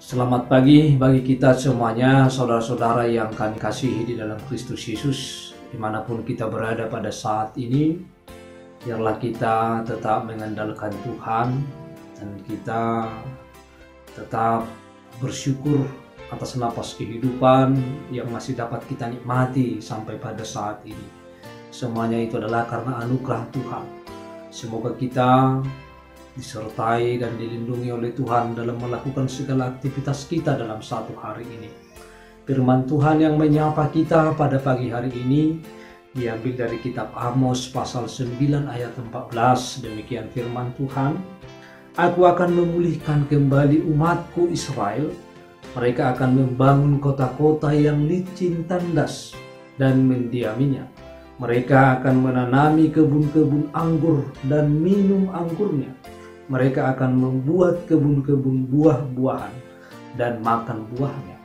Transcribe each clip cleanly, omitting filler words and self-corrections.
Selamat pagi bagi kita semuanya, saudara-saudara yang kami kasihi di dalam Kristus Yesus. Dimanapun kita berada pada saat ini, biarlah kita tetap mengandalkan Tuhan dan kita tetap bersyukur atas napas kehidupan yang masih dapat kita nikmati sampai pada saat ini. Semuanya itu adalah karena anugerah Tuhan. Semoga kita disertai dan dilindungi oleh Tuhan dalam melakukan segala aktivitas kita dalam satu hari ini. Firman Tuhan yang menyapa kita pada pagi hari ini diambil dari kitab Amos pasal 9 ayat 14. Demikian firman Tuhan, "Aku akan memulihkan kembali umatku Israel. Mereka akan membangun kota-kota yang licin tandas dan mendiaminya. Mereka akan menanami kebun-kebun anggur dan minum anggurnya. Mereka akan membuat kebun-kebun buah-buahan dan makan buahnya."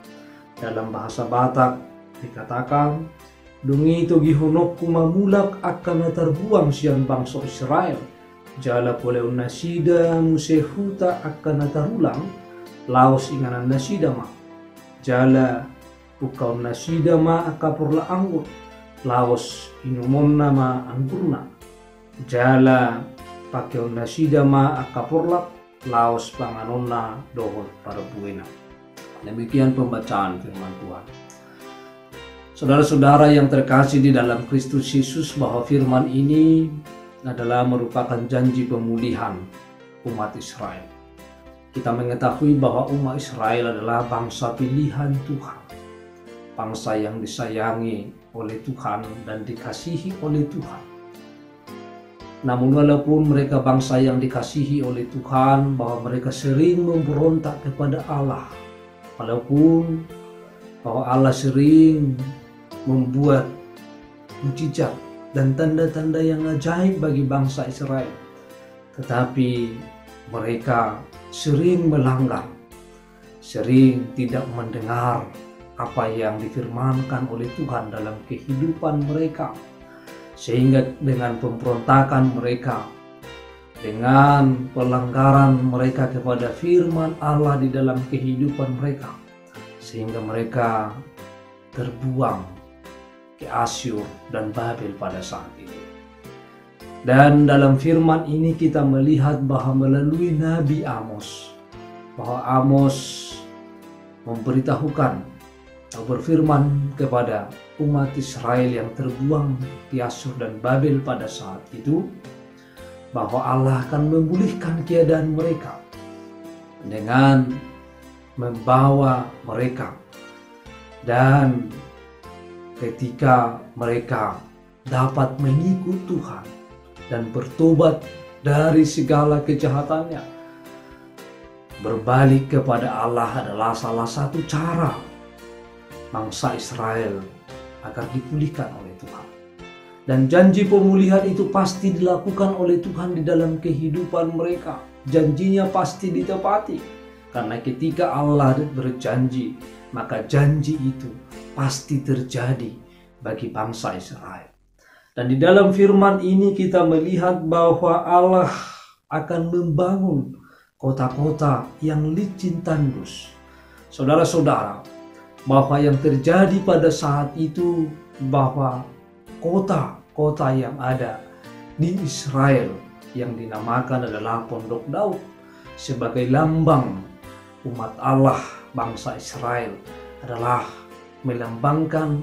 Dalam bahasa Batak dikatakan, "Dungi itu gihonokku mamulak akan terbuang siang bangsa Israel. Jala poleu nasida musehuta akan tarulang, laos inganan nasida ma. Jala ukau nasida ma akapurla anggur, laos inumon nama anggurna. Jala pakai nasida ma akapurlak, laos panganona dohol para buena." Demikian pembacaan firman Tuhan. Saudara-saudara yang terkasih di dalam Kristus Yesus, bahwa firman ini adalah merupakan janji pemulihan umat Israel. Kita mengetahui bahwa umat Israel adalah bangsa pilihan Tuhan, bangsa yang disayangi oleh Tuhan dan dikasihi oleh Tuhan. Namun walaupun mereka bangsa yang dikasihi oleh Tuhan, bahwa mereka sering memberontak kepada Allah, walaupun bahwa Allah sering membuat mujizat dan tanda-tanda yang ajaib bagi bangsa Israel, tetapi mereka sering melanggar, sering tidak mendengar apa yang difirmankan oleh Tuhan dalam kehidupan mereka. Sehingga dengan pemberontakan mereka, dengan pelanggaran mereka kepada firman Allah di dalam kehidupan mereka, sehingga mereka terbuang ke Asyur dan Babel pada saat itu. Dan dalam firman ini kita melihat bahwa melalui Nabi Amos, bahwa Amos memberitahukan atau berfirman kepada umat Israel yang terbuang di Asyur dan Babel pada saat itu, bahwa Allah akan memulihkan keadaan mereka dengan membawa mereka, dan ketika mereka dapat mengikut Tuhan dan bertobat dari segala kejahatannya, berbalik kepada Allah adalah salah satu cara bangsa Israel agar dipulihkan oleh Tuhan. Dan janji pemulihan itu pasti dilakukan oleh Tuhan di dalam kehidupan mereka. Janjinya pasti ditepati, karena ketika Allah berjanji, maka janji itu pasti terjadi bagi bangsa Israel. Dan di dalam firman ini kita melihat bahwa Allah akan membangun kota-kota yang licin tandus. Saudara-saudara, bahwa yang terjadi pada saat itu, bahwa kota-kota yang ada di Israel yang dinamakan adalah Pondok Daud sebagai lambang umat Allah, bangsa Israel, adalah melambangkan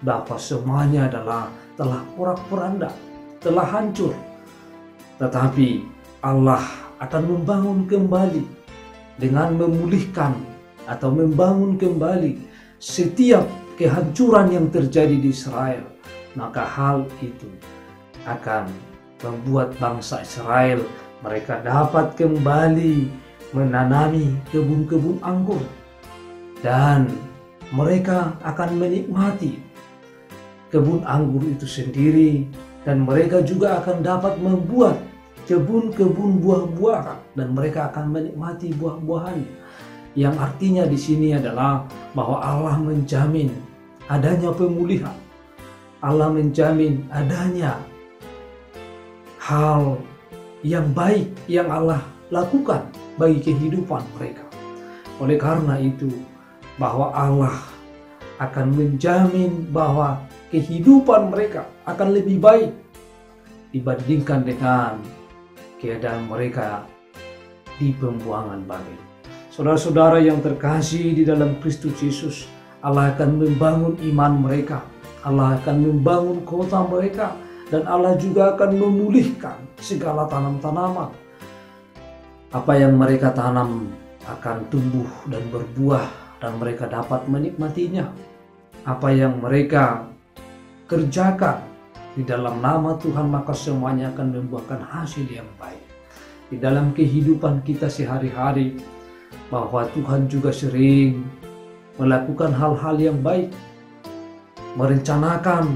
bahwa semuanya adalah telah porak-poranda, telah hancur. Tetapi Allah akan membangun kembali dengan memulihkan atau membangun kembali setiap kehancuran yang terjadi di Israel. Maka hal itu akan membuat bangsa Israel mereka dapat kembali menanami kebun-kebun anggur, dan mereka akan menikmati kebun anggur itu sendiri, dan mereka juga akan dapat membuat kebun-kebun buah-buahan, dan mereka akan menikmati buah-buahannya. Yang artinya di sini adalah bahwa Allah menjamin adanya pemulihan. Allah menjamin adanya hal yang baik yang Allah lakukan bagi kehidupan mereka. Oleh karena itu, bahwa Allah akan menjamin bahwa kehidupan mereka akan lebih baik dibandingkan dengan keadaan mereka di pembuangan Babel. Saudara-saudara yang terkasih di dalam Kristus Yesus, Allah akan membangun iman mereka, Allah akan membangun kota mereka, dan Allah juga akan memulihkan segala tanam-tanaman. Apa yang mereka tanam akan tumbuh dan berbuah, dan mereka dapat menikmatinya. Apa yang mereka kerjakan di dalam nama Tuhan, maka semuanya akan membuahkan hasil yang baik. Di dalam kehidupan kita sehari-hari, bahwa Tuhan juga sering melakukan hal-hal yang baik, merencanakan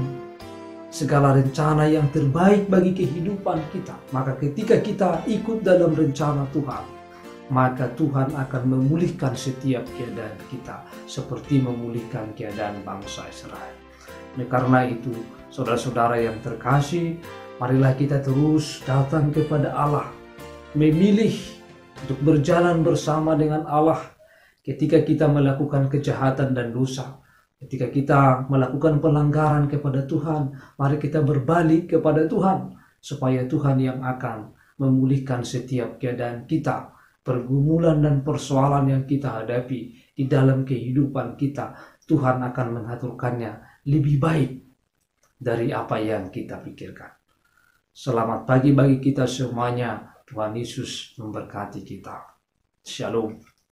segala rencana yang terbaik bagi kehidupan kita. Maka ketika kita ikut dalam rencana Tuhan, maka Tuhan akan memulihkan setiap keadaan kita, seperti memulihkan keadaan bangsa Israel. Oleh karena itu, saudara-saudara yang terkasih, marilah kita terus datang kepada Allah, memilih untuk berjalan bersama dengan Allah ketika kita melakukan kejahatan dan dosa. Ketika kita melakukan pelanggaran kepada Tuhan, mari kita berbalik kepada Tuhan, supaya Tuhan yang akan memulihkan setiap keadaan kita, pergumulan dan persoalan yang kita hadapi di dalam kehidupan kita. Tuhan akan mengaturkannya lebih baik dari apa yang kita pikirkan. Selamat pagi bagi kita semuanya. Tuhan Yesus memberkati kita. Shalom.